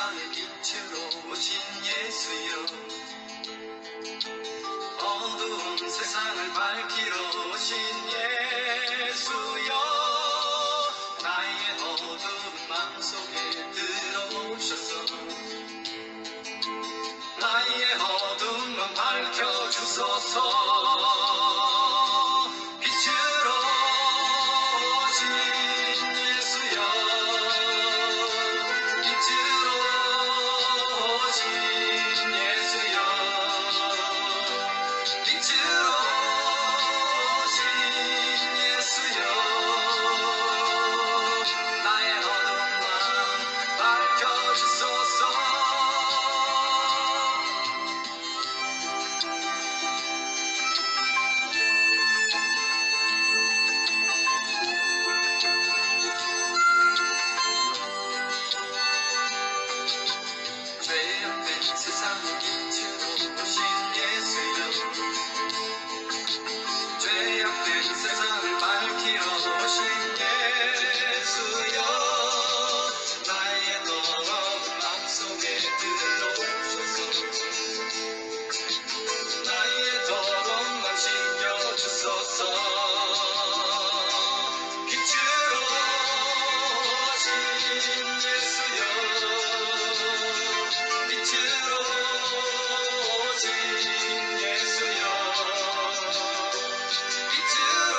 세상의 빛으로 오신 예수여, 어두운 세상을 밝히러 오신 예수여, 나의 어두운 마음속에 들어오셔서 나의 어두운 맘 밝혀주소서. 빛으로 오신 예수여, 빛으로 오신 예수여, 빛으로 오신 예수여, 나의 어두운 맘 밝혀주소서. 죄악된 세상의 빛으로 오신 예수여, 죄악된 세상을 밝히러 오신 예수여, 나의 더러운 마음속에 들어오소서. 나의 더러운 맘 씻겨주소서. 빛으로 오신 예수여, 빛으로 오신 예수여, 빛으로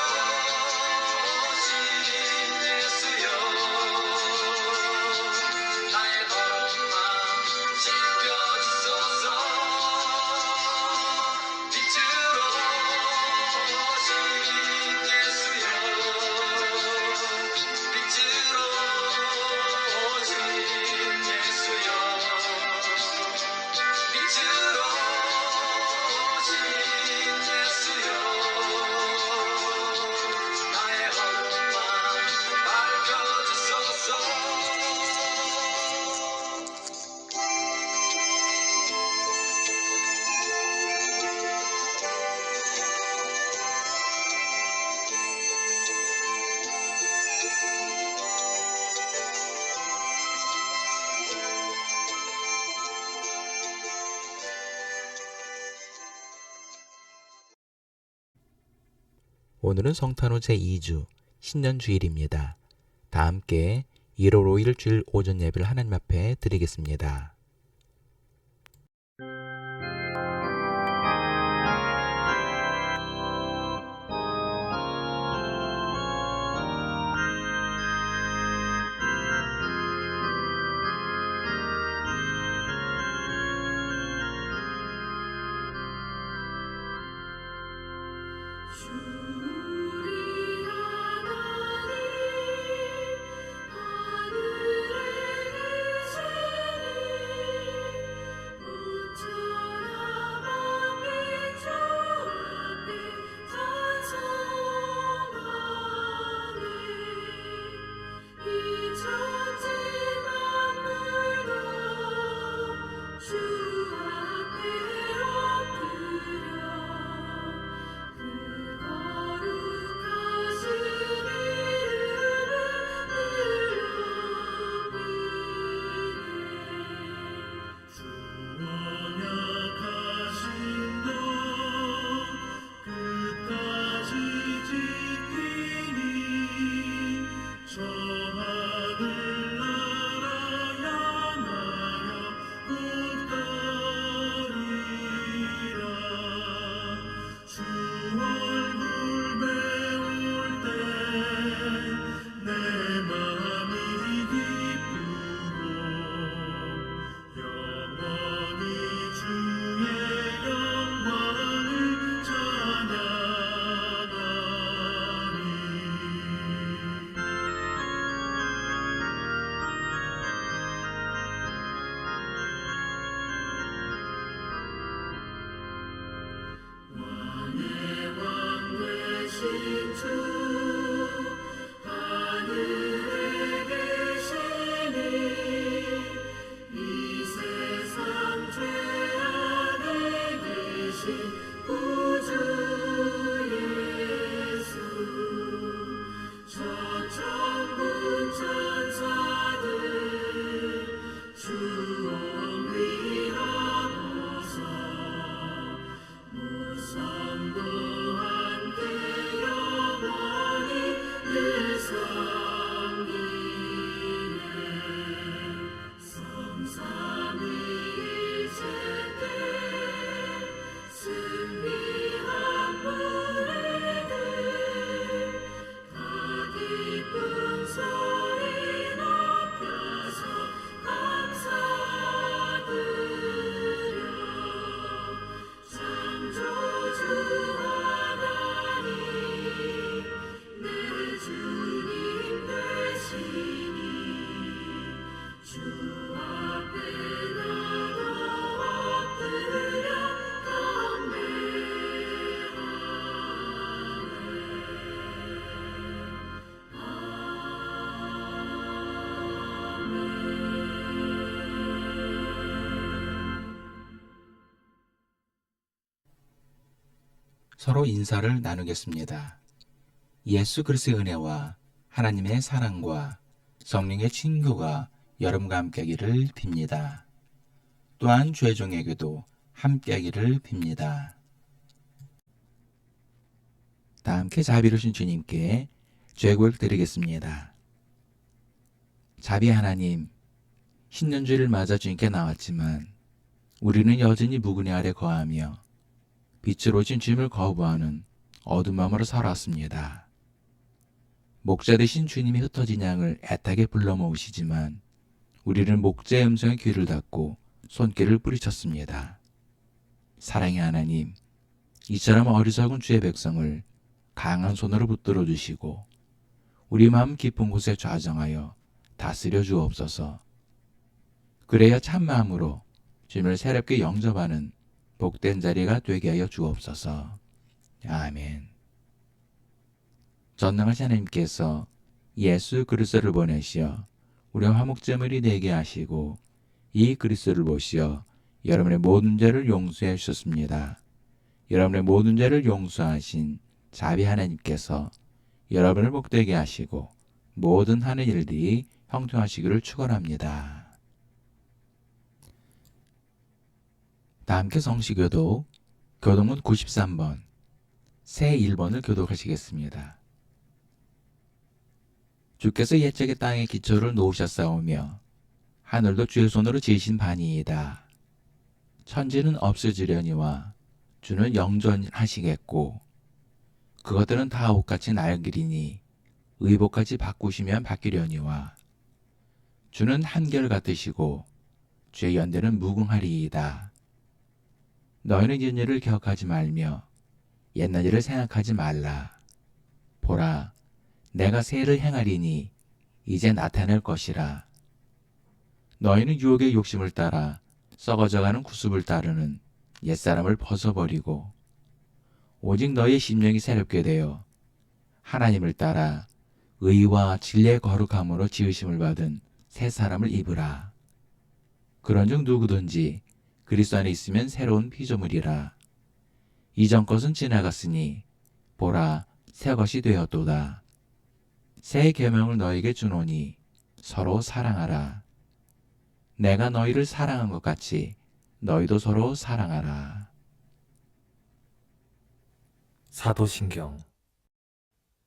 오신 예수여, 나의 더러운 맘 씻겨주소서. 빛으로 오신 예수여, 빛으로 오신 예수여, 빛으로 오신 예수여, 나의 어두운 맘 밝혀주소서. 오늘은 성탄후 제2주 신년주일입니다. 다 함께 1월 5일 주일 오전 예배를 하나님 앞에 드리겠습니다. 우리 하나님 하늘에 계시니 우천하 만민 주 앞에 찬송하니 이 천지 만물도 주 앞에 엎드려 그거를 서로 인사를 나누겠습니다. 예수 그리스도의 은혜와 하나님의 사랑과 성령의 친교가 여러분과 함께하기를 빕니다. 또한 죄종에게도 함께하기를 빕니다. 다 함께 자비로우신 주님께 죄고백 드리겠습니다. 자비 하나님, 신년주일을 맞아 주님께 나왔지만 우리는 여전히 무근의 아래 거하며 빛으로 오신 주님을 거부하는 어두운 마음으로 살아왔습니다. 목자 되신 주님이 흩어진 양을 애타게 불러 모으시지만 우리는 목자의 음성에 귀를 닫고 손길을 뿌리쳤습니다. 사랑의 하나님, 이처럼 어리석은 주의 백성을 강한 손으로 붙들어 주시고 우리 마음 깊은 곳에 좌정하여 다스려 주옵소서. 그래야 참 마음으로 주님을 새롭게 영접하는 복된 자리가 되게 하여 주옵소서. 아멘. 전능하신 하나님께서 예수 그리스도를 보내시어 우리와 화목제물이 되게 하시고 이 그리스도를 보시어 여러분의 모든 죄를 용서해 주셨습니다. 여러분의 모든 죄를 용서하신 자비 하나님께서 여러분을 복되게 하시고 모든 하는 일들이 형통하시기를 축원합니다. 다 함께 성시교독 교독문 93번 새 1번을 교독하시겠습니다. 주께서 옛적의 땅의 기초를 놓으셨사오며 하늘도 주의 손으로 지으신 바니이다. 천지는 없어지려니와 주는 영존하시겠고 그것들은 다 옷같이 낡으리니 의복같이 바꾸시면 바뀌려니와 주는 한결같으시고 주의 연대는 무궁하리이다. 너희는 이전 일을 기억하지 말며 옛날 일을 생각하지 말라. 보라, 내가 새 일을 행하리니 이제 나타낼 것이라. 너희는 유혹의 욕심을 따라 썩어져가는 구습을 따르는 옛사람을 벗어버리고 오직 너희의 심령이 새롭게 되어 하나님을 따라 의와 진리의 거룩함으로 지으심을 받은 새 사람을 입으라. 그런즉 누구든지 그리스도 안에 있으면 새로운 피조물이라. 이전 것은 지나갔으니 보라, 새 것이 되었도다. 새 계명을 너희에게 주노니 서로 사랑하라. 내가 너희를 사랑한 것 같이 너희도 서로 사랑하라. 사도신경.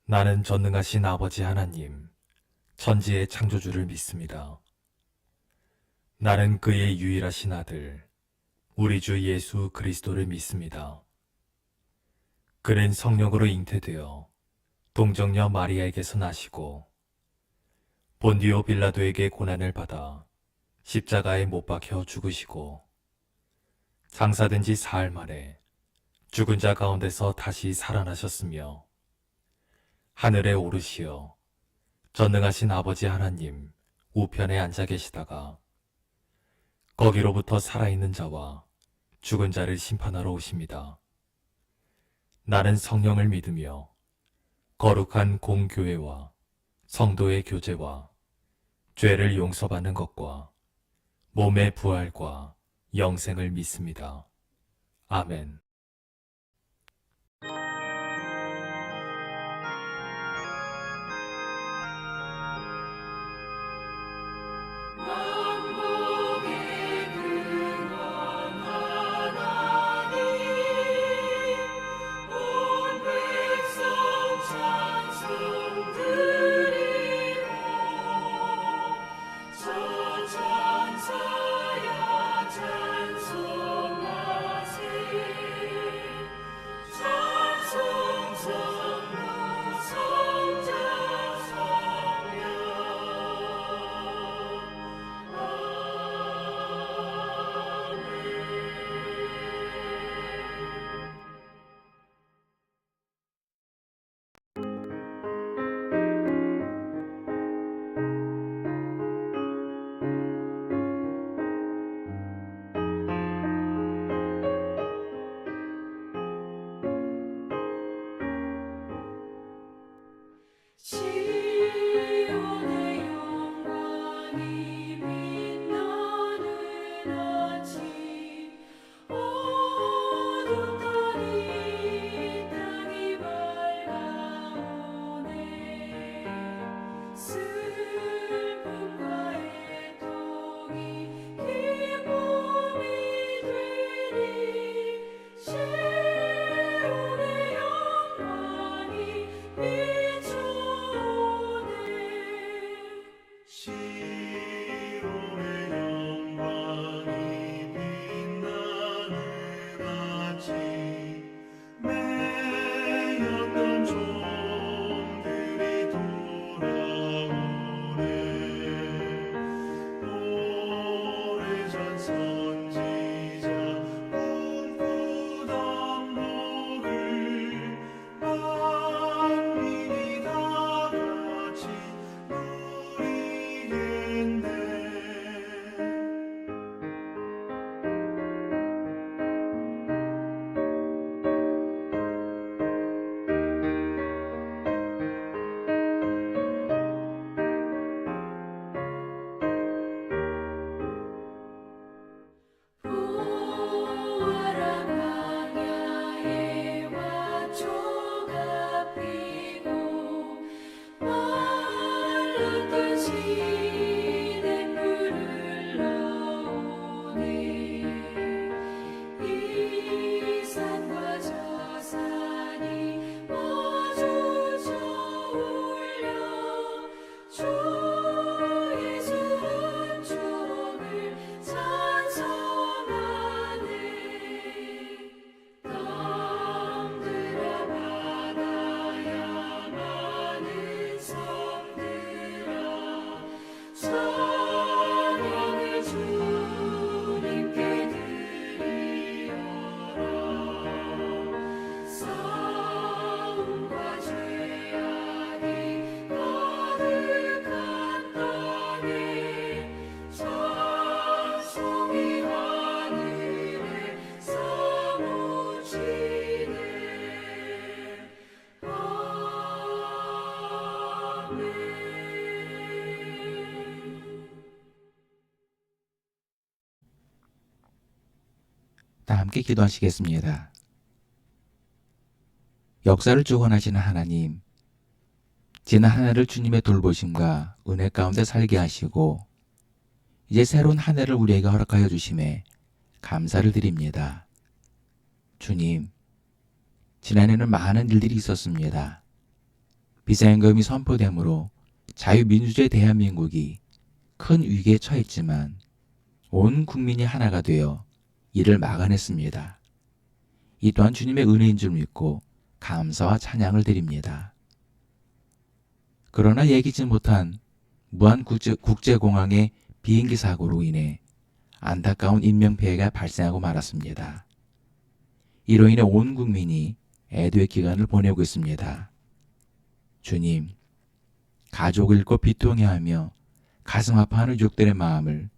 나는 전능하신 아버지 하나님, 천지의 창조주를 믿습니다. 나는 그의 유일하신 아들, 우리 주 예수 그리스도를 믿습니다. 그는 성령으로 잉태되어 동정녀 마리아에게서 나시고 본디오 빌라도에게 고난을 받아 십자가에 못 박혀 죽으시고 장사된 지 사흘 만에 죽은 자 가운데서 다시 살아나셨으며 하늘에 오르시어 전능하신 아버지 하나님 우편에 앉아 계시다가 거기로부터 살아있는 자와 죽은 자를 심판하러 오십니다. 나는 성령을 믿으며 거룩한 공교회와 성도의 교제와 죄를 용서받는 것과 몸의 부활과 영생을 믿습니다. 아멘. 만복의 근원 하나님 온 백성 찬송 드리고 저 천사야 찬송하세 다 함께 기도하시겠습니다. 역사를 주관하시는 하나님, 지난 한 해를 주님의 돌보심과 은혜 가운데 살게 하시고 이제 새로운 한 해를 우리에게 허락하여 주심에 감사를 드립니다. 주님, 지난해는 많은 일들이 있었습니다. 비상임금이 선포되므로 자유민주주의 대한민국이 큰 위기에 처했지만 온 국민이 하나가 되어 이를 막아냈습니다. 이 또한 주님의 은혜인 줄 믿고 감사와 찬양을 드립니다. 그러나 예기치 못한 무한국제공항의 비행기 사고로 인해 안타까운 인명피해가 발생하고 말았습니다. 이로 인해 온 국민이 애도의 기간을 보내고 있습니다. 주님, 가족을 잃고 비통해하며 가슴 아파하는 유족들의 마음을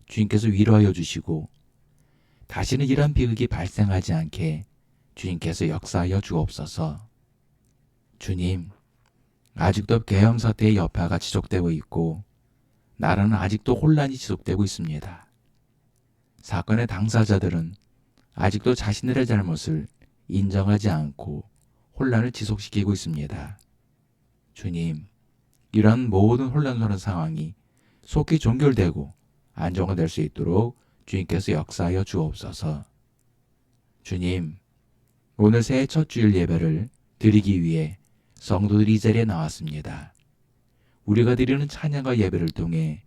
주님께서 위로하여 주시고 다시는 이런 비극이 발생하지 않게 주님께서 역사하여 주옵소서. 주님, 아직도 계엄 사태의 여파가 지속되고 있고 나라는 아직도 혼란이 지속되고 있습니다. 사건의 당사자들은 아직도 자신들의 잘못을 인정하지 않고 혼란을 지속시키고 있습니다. 주님, 이런 모든 혼란스러운 상황이 속히 종결되고 안정화될 수 있도록 주님께서 역사하여 주옵소서. 주님, 오늘 새해 첫 주일 예배를 드리기 위해 성도들이 이 자리에 나왔습니다. 우리가 드리는 찬양과 예배를 통해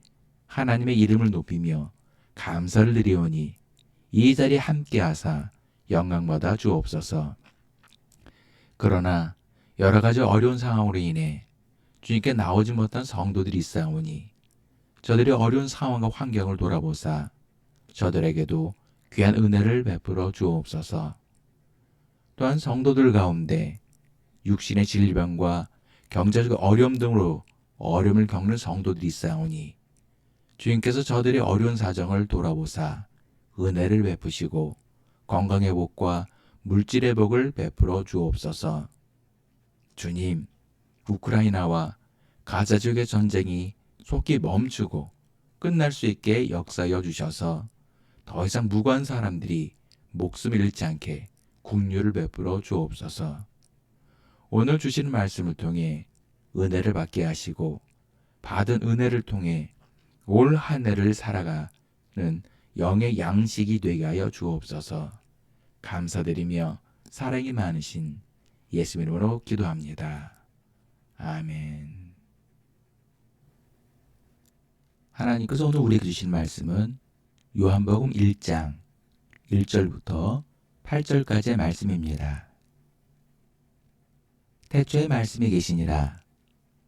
하나님의 이름을 높이며 감사를 드리오니 이 자리에 함께하사 영광받아 주옵소서. 그러나 여러 가지 어려운 상황으로 인해 주님께 나오지 못한 성도들이 있사오니 저들의 어려운 상황과 환경을 돌아보사 저들에게도 귀한 은혜를 베풀어 주옵소서. 또한 성도들 가운데 육신의 질병과 경제적 어려움 등으로 어려움을 겪는 성도들이 있사오니 주님께서 저들의 어려운 사정을 돌아보사 은혜를 베푸시고 건강회복과 물질의 복을 베풀어 주옵소서. 주님, 우크라이나와 가자 지역의 전쟁이 속히 멈추고 끝날 수 있게 역사하여 주셔서 더 이상 무고한 사람들이 목숨을 잃지 않게 긍휼을 베풀어 주옵소서. 오늘 주신 말씀을 통해 은혜를 받게 하시고 받은 은혜를 통해 올 한 해를 살아가는 영의 양식이 되게 하여 주옵소서. 감사드리며 사랑이 많으신 예수 이름으로 기도합니다. 아멘. 하나님께서 오늘 우리에게 주신 말씀은 요한복음 1장 1절부터 8절까지의 말씀입니다. 태초에 말씀이 계시니라.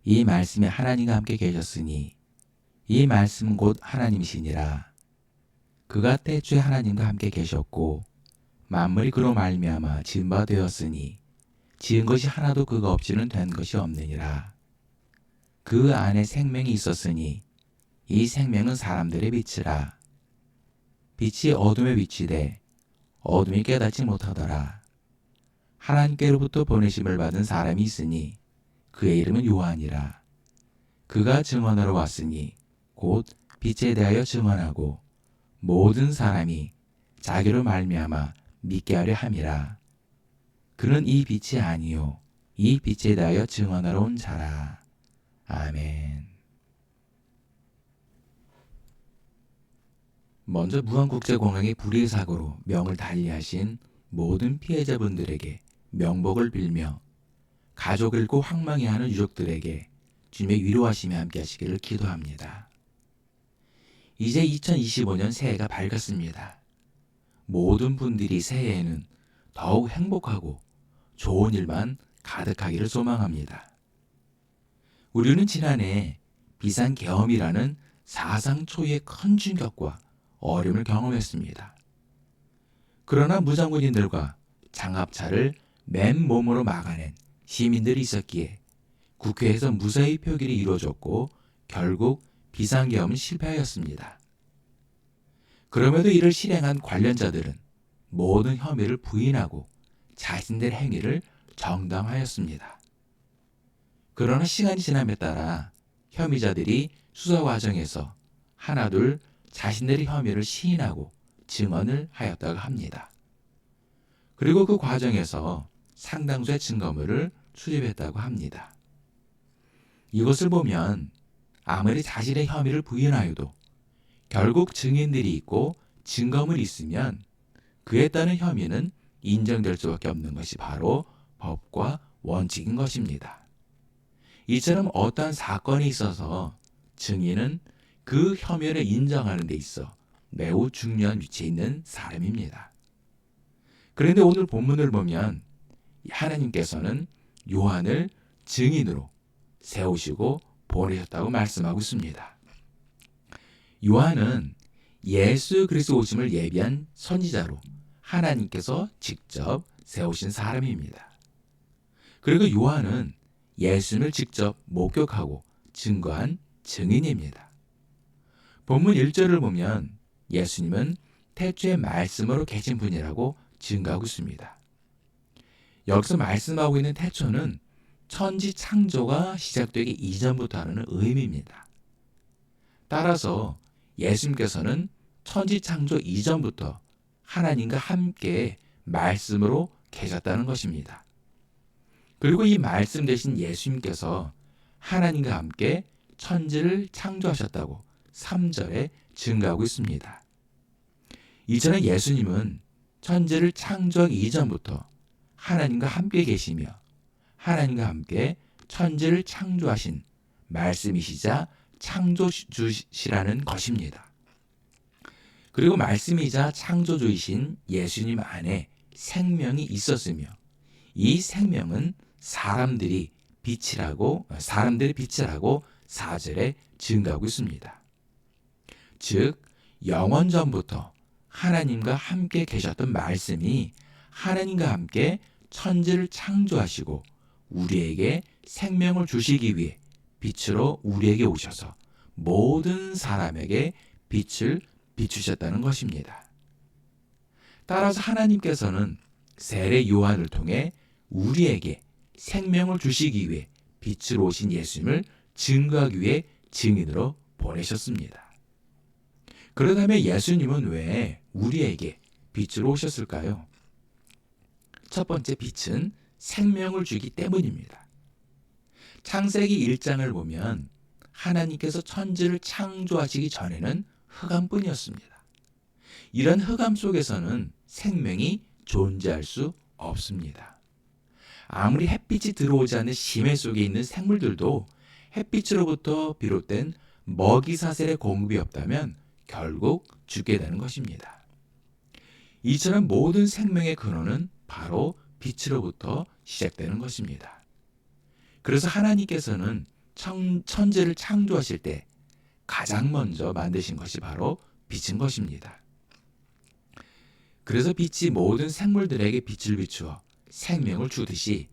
이 말씀이 하나님과 함께 계셨으니 이 말씀은 곧 하나님이시니라. 그가 태초에 하나님과 함께 계셨고 만물이 그로 말미암아 지은 바 되었으니 지은 것이 하나도 그가 없이는 된 것이 없느니라. 그 안에 생명이 있었으니 이 생명은 사람들의 빛이라. 빛이 어둠에 비치되 어둠이 깨닫지 못하더라. 하나님께로부터 보내심을 받은 사람이 있으니 그의 이름은 요한이라. 그가 증언하러 왔으니 곧 빛에 대하여 증언하고 모든 사람이 자기로 말미암아 믿게 하려 함이라. 그는 이 빛이 아니요 이 빛에 대하여 증언하러 온 자라. 아멘. 먼저 무한국제공항의 불의 사고로 명을 달리하신 모든 피해자분들에게 명복을 빌며 가족을 잃고 황망해하는 유족들에게 주님의 위로하심에 함께 하시기를 기도합니다. 이제 2025년 새해가 밝았습니다. 모든 분들이 새해에는 더욱 행복하고 좋은 일만 가득하기를 소망합니다. 우리는 지난해 비상계엄이라는 사상 초유의 큰 충격과 어려움을 경험했습니다. 그러나 무장군인들과 장갑차를 맨몸으로 막아낸 시민들이 있었기에 국회에서 무사히 표결이 이루어졌고 결국 비상계엄은 실패하였습니다. 그럼에도 이를 실행한 관련자들은 모든 혐의를 부인하고 자신들의 행위를 정당화하였습니다. 그러나 시간이 지남에 따라 혐의자들이 수사 과정에서 하나둘 자신들의 혐의를 시인하고 증언을 하였다고 합니다. 그리고 그 과정에서 상당수의 증거물을 수집했다고 합니다. 이것을 보면 아무리 자신의 혐의를 부인하여도 결국 증인들이 있고 증거물이 있으면 그에 따른 혐의는 인정될 수밖에 없는 것이 바로 법과 원칙인 것입니다. 이처럼 어떠한 사건이 있어서 증인은 그 혐의를 인정하는 데 있어 매우 중요한 위치에 있는 사람입니다. 그런데 오늘 본문을 보면 하나님께서는 요한을 증인으로 세우시고 보내셨다고 말씀하고 있습니다. 요한은 예수 그리스도 오심을 예비한 선지자로 하나님께서 직접 세우신 사람입니다. 그리고 요한은 예수님을 직접 목격하고 증거한 증인입니다. 본문 1절을 보면 예수님은 태초의 말씀으로 계신 분이라고 증거하고 있습니다. 여기서 말씀하고 있는 태초는 천지 창조가 시작되기 이전부터 하는 의미입니다. 따라서 예수님께서는 천지 창조 이전부터 하나님과 함께 말씀으로 계셨다는 것입니다. 그리고 이 말씀 되신 예수님께서 하나님과 함께 천지를 창조하셨다고 3절에 증거하고 있습니다. 이전에 예수님은 천지를 창조하기 이전부터 하나님과 함께 계시며 하나님과 함께 천지를 창조하신 말씀이시자 창조주시라는 것입니다. 그리고 말씀이자 창조주이신 예수님 안에 생명이 있었으며 이 생명은 사람들의 빛이라고 4절에 증거하고 있습니다. 즉 영원전부터 하나님과 함께 계셨던 말씀이 하나님과 함께 천지를 창조하시고 우리에게 생명을 주시기 위해 빛으로 우리에게 오셔서 모든 사람에게 빛을 비추셨다는 것입니다. 따라서 하나님께서는 세례 요한을 통해 우리에게 생명을 주시기 위해 빛으로 오신 예수님을 증거하기 위해 증인으로 보내셨습니다. 그렇다면 예수님은 왜 우리에게 빛으로 오셨을까요? 첫 번째 빛은 생명을 주기 때문입니다. 창세기 1장을 보면 하나님께서 천지를 창조하시기 전에는 흑암뿐이었습니다. 이런 흑암 속에서는 생명이 존재할 수 없습니다. 아무리 햇빛이 들어오지 않는 심해 속에 있는 생물들도 햇빛으로부터 비롯된 먹이 사슬의 공급이 없다면 결국 죽게 되는 것입니다. 이처럼 모든 생명의 근원은 바로 빛으로부터 시작되는 것입니다. 그래서 하나님께서는 천지를 창조하실 때 가장 먼저 만드신 것이 바로 빛인 것입니다. 그래서 빛이 모든 생물들에게 빛을 비추어 생명을 주듯이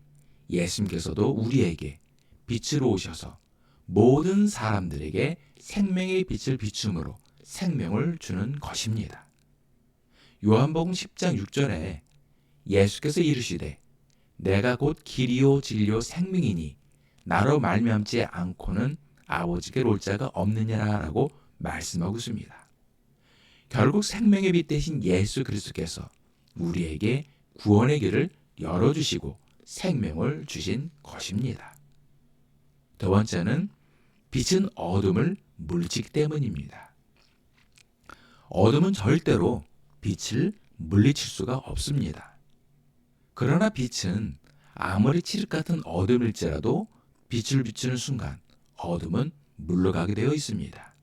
예수님께서도 우리에게 빛으로 오셔서 모든 사람들에게 생명의 빛을 비춤으로 생명을 주는 것입니다. 요한복음 10장 6절에 예수께서 이르시되 내가 곧 길이요 진리요 생명이니 나로 말미암지 않고는 아버지께 올 자가 없느냐라고 말씀하고 있습니다. 결국 생명의 빛 대신 예수 그리스도께서 우리에게 구원의 길을 열어주시고 생명을 주신 것입니다. 두 번째는 빛은 어둠을 물리치기 때문입니다. 어둠은 절대로 빛을 물리칠 수가 없습니다. 그러나 빛은 아무리 칠흑 같은 어둠일지라도 빛을 비추는 순간 어둠은 물러가게 되어 있습니다.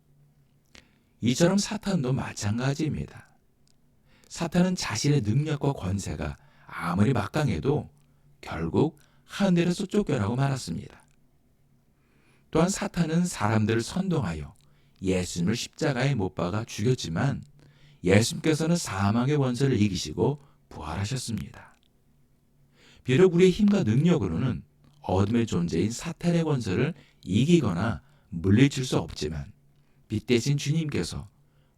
이처럼 사탄도 마찬가지입니다. 사탄은 자신의 능력과 권세가 아무리 막강해도 결국 하늘에서 쫓겨나고 말았습니다. 또한 사탄은 사람들을 선동하여 예수님을 십자가에 못 박아 죽였지만 예수님께서는 사망의 원수를 이기시고 부활하셨습니다. 비록 우리의 힘과 능력으로는 어둠의 존재인 사탄의 권세를 이기거나 물리칠 수 없지만 빛 대신 주님께서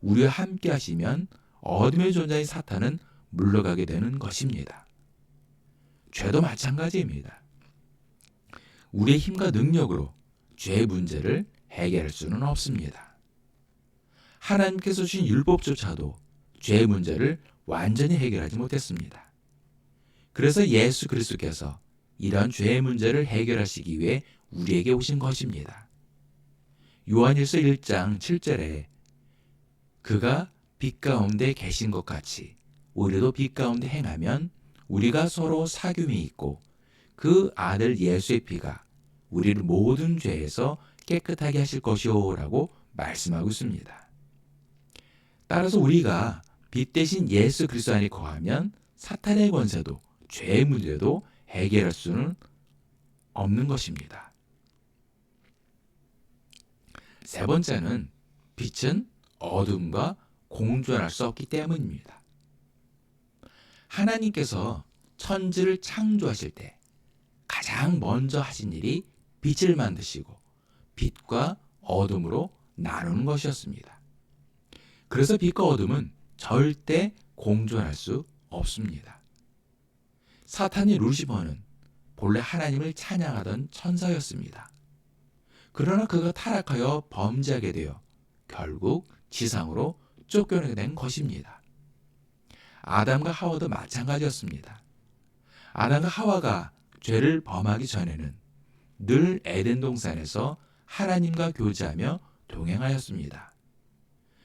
우리와 함께 하시면 어둠의 존재인 사탄은 물러가게 되는 것입니다. 죄도 마찬가지입니다. 우리의 힘과 능력으로 죄의 문제를 해결할 수는 없습니다. 하나님께서 주신 율법조차도 죄의 문제를 완전히 해결하지 못했습니다. 그래서 예수 그리스도께서 이러한 죄의 문제를 해결하시기 위해 우리에게 오신 것입니다. 요한일서 1장 7절에 그가 빛 가운데 계신 것 같이 우리도 빛 가운데 행하면 우리가 서로 사귐이 있고 그 아들 예수의 피가 우리를 모든 죄에서 깨끗하게 하실 것이오 라고 말씀하고 있습니다. 따라서 우리가 빛 대신 예수 그리스도 안에 거하면 사탄의 권세도 죄의 문제도 해결할 수는 없는 것입니다. 세 번째는 빛은 어둠과 공존할 수 없기 때문입니다. 하나님께서 천지를 창조하실 때 가장 먼저 하신 일이 빛을 만드시고 빛과 어둠으로 나누는 것이었습니다. 그래서 빛과 어둠은 절대 공존할 수 없습니다. 사탄이 루시퍼는 본래 하나님을 찬양하던 천사였습니다. 그러나 그가 타락하여 범죄하게 되어 결국 지상으로 쫓겨나게 된 것입니다. 아담과 하와도 마찬가지였습니다. 아담과 하와가 죄를 범하기 전에는 늘 에덴 동산에서 하나님과 교제하며 동행하였습니다.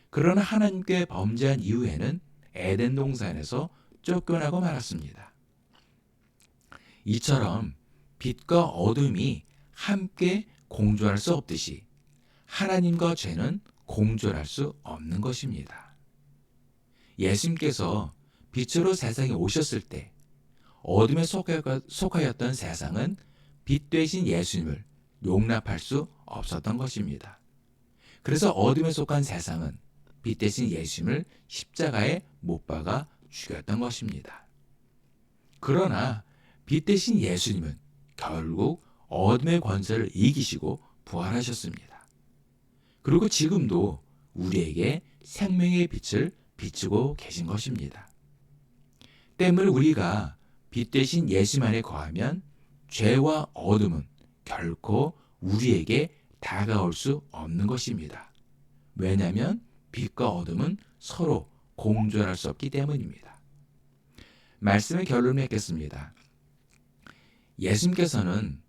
그러나 하나님께 범죄한 이후에는 에덴 동산에서 쫓겨나고 말았습니다. 이처럼 빛과 어둠이 함께 공존할 수 없듯이 하나님과 죄는 공존할 수 없는 것입니다. 예수님께서 빛으로 세상에 오셨을 때 어둠에 속하였던 세상은 빛 되신 예수님을 용납할 수 없었던 것입니다. 그래서 어둠에 속한 세상은 빛 대신 예수님을 십자가에 못 박아 죽였던 것입니다. 그러나 빛 대신 예수님은 결국 어둠의 권세를 이기시고 부활하셨습니다. 그리고 지금도 우리에게 생명의 빛을 비추고 계신 것입니다. 때문에 우리가 빛 대신 예수님 안에 거하면 죄와 어둠은 결코 우리에게 다가올 수 없는 것입니다. 왜냐하면 빛과 어둠은 서로 공존할 수 없기 때문입니다. 말씀의 결론을 맺겠습니다. 예수님께서는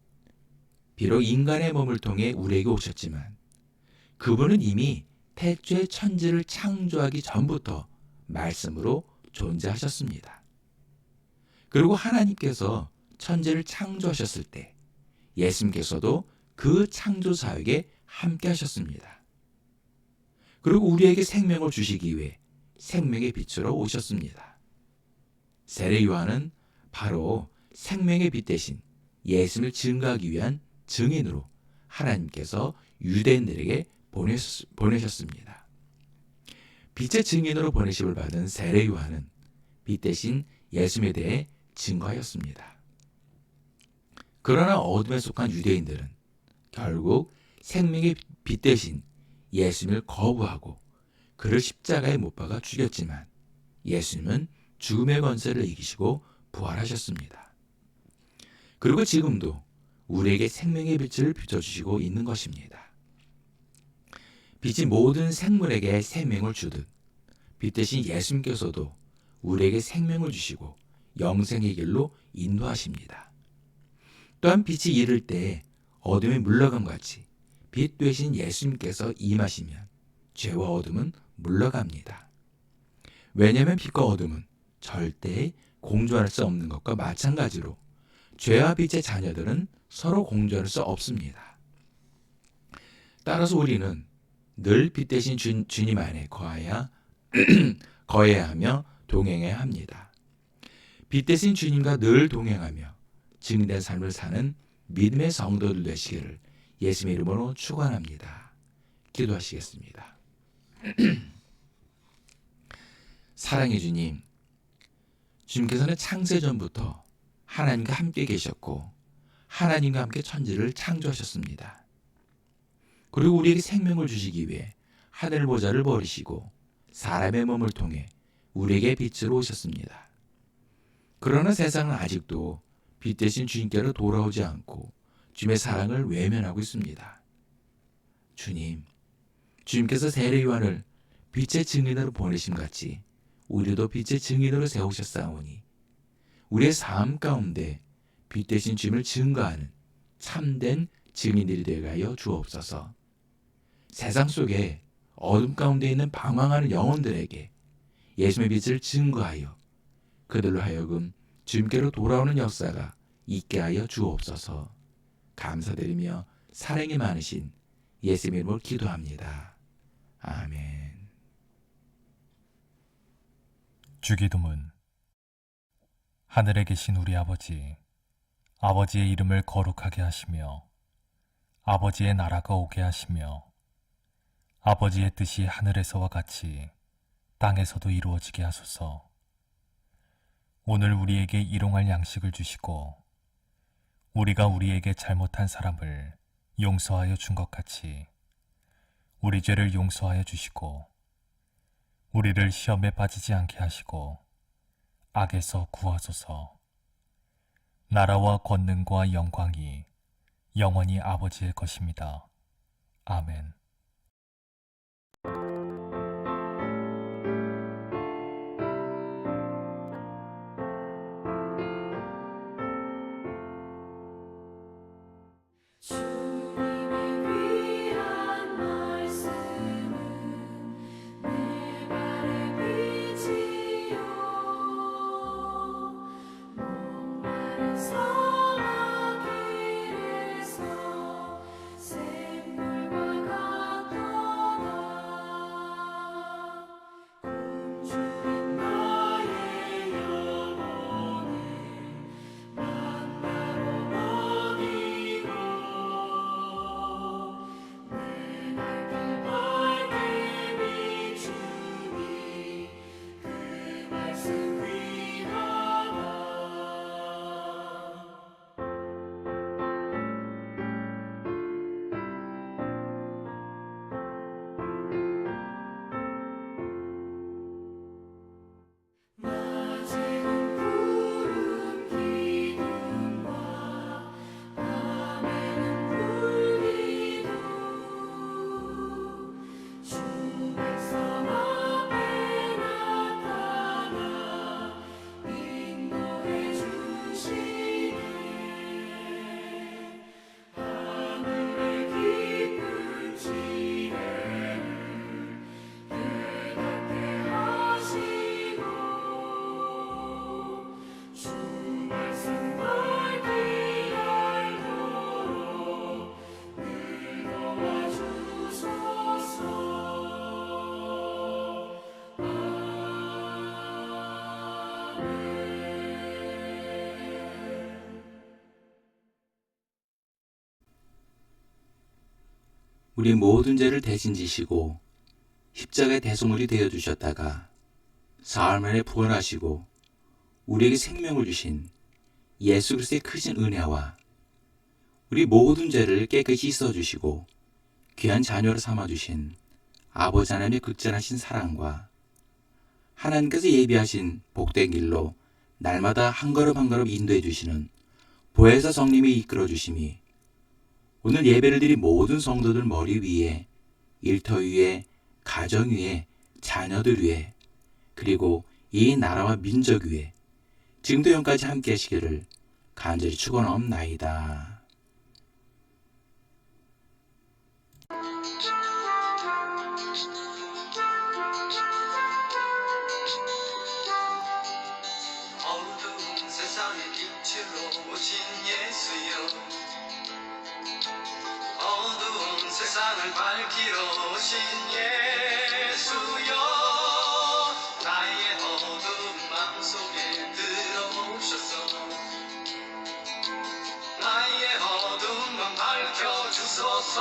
비록 인간의 몸을 통해 우리에게 오셨지만 그분은 이미 태초에 천지를 창조하기 전부터 말씀으로 존재하셨습니다. 그리고 하나님께서 천지를 창조하셨을 때 예수님께서도 그 창조 사역에 함께 하셨습니다. 그리고 우리에게 생명을 주시기 위해 생명의 빛으로 오셨습니다. 세례 요한은 바로 생명의 빛 대신 예수님을 증거하기 위한 증인으로 하나님께서 유대인들에게 보내셨습니다. 빛의 증인으로 보내심을 받은 세례 요한은 빛 대신 예수님에 대해 증거하였습니다. 그러나 어둠에 속한 유대인들은 결국 생명의 빛 대신 예수님을 거부하고 그를 십자가에 못 박아 죽였지만 예수님은 죽음의 권세를 이기시고 부활하셨습니다. 그리고 지금도 우리에게 생명의 빛을 비춰주시고 있는 것입니다. 빛이 모든 생물에게 생명을 주듯 빛 대신 예수님께서도 우리에게 생명을 주시고 영생의 길로 인도하십니다. 또한 빛이 이를 때 어둠이 물러감같이 빛 되신 예수님께서 임하시면 죄와 어둠은 물러갑니다. 왜냐하면 빛과 어둠은 절대 공존할 수 없는 것과 마찬가지로 죄와 빛의 자녀들은 서로 공존할 수 없습니다. 따라서 우리는 늘 빛 대신 주님 안에 거해야 하며 동행해야 합니다. 빛 대신 주님과 늘 동행하며 증인된 삶을 사는 믿음의 성도들 되시기를 예수님의 이름으로 축원합니다. 기도하시겠습니다. 사랑의 주님, 주님께서는 창세전부터 하나님과 함께 계셨고 하나님과 함께 천지를 창조하셨습니다. 그리고 우리에게 생명을 주시기 위해 하늘 보좌를 버리시고 사람의 몸을 통해 우리에게 빛으로 오셨습니다. 그러나 세상은 아직도 빛 대신 주님께로 돌아오지 않고 주님의 사랑을 외면하고 있습니다. 주님께서 세례 요한을 빛의 증인으로 보내심 같이 우리도 빛의 증인으로 세우셨사오니 우리의 삶 가운데 빛 대신 주님을 증거하는 참된 증인들이 되게 하여 주옵소서. 세상 속에 어둠 가운데 있는 방황하는 영혼들에게 예수님의 빛을 증거하여 그들로 하여금 주님께로 돌아오는 역사가 있게 하여 주옵소서. 감사드리며 사랑이 많으신 예수님의 이름으로 기도합니다. 아멘. 주기도문. 하늘에 계신 우리 아버지, 아버지의 이름을 거룩하게 하시며 아버지의 나라가 오게 하시며 아버지의 뜻이 하늘에서와 같이 땅에서도 이루어지게 하소서. 오늘 우리에게 일용할 양식을 주시고 우리가 우리에게 잘못한 사람을 용서하여 준 것 같이 우리 죄를 용서하여 주시고 우리를 시험에 빠지지 않게 하시고 악에서 구하소서. 나라와 권능과 영광이 영원히 아버지의 것입니다. 아멘. 주님을 위한 말씀은 내 발의 빛이요 목마른 사막길에서 샘물과 같도다. 굶주린 나의 영혼을 만나러 어디고 내 발길 밝게 비추니 그 말씀 위하다. 낮에는 구름 기둥과 밤에는 불기둥 주 백성 앞에 나타나 인도해 주시네. 하늘의 깊은 지혜를 깨닫게 하시고 주 말씀 밝히 알도록 늘 도와주소서. 아멘. 우리 모든 죄를 대신 지시고 십자가의 대속물이 되어 주셨다가 사흘 만에 부활하시고 우리에게 생명을 주신 예수 그리스도의 크신 은혜와 우리 모든 죄를 깨끗이 씻어주시고 귀한 자녀로 삼아주신 아버지 하나님의 극진하신 사랑과 하나님께서 예비하신 복된 길로 날마다 한 걸음 한 걸음 인도해 주시는 보혜사 성님이 이끌어 주심이 오늘 예배를 드린 모든 성도들 머리 위에, 일터 위에, 가정 위에, 자녀들 위에, 그리고 이 나라와 민족 위에 지금도 영까지 함께 하시기를 간절히 축원하옵나이다. 어두운 세상의 빛으로 오신 예수여, 어두운 세상을 밝히러 오신 예수여, 나의 어두운 마음속에 들어오셔서 나의 어두운 맘 밝혀주소서.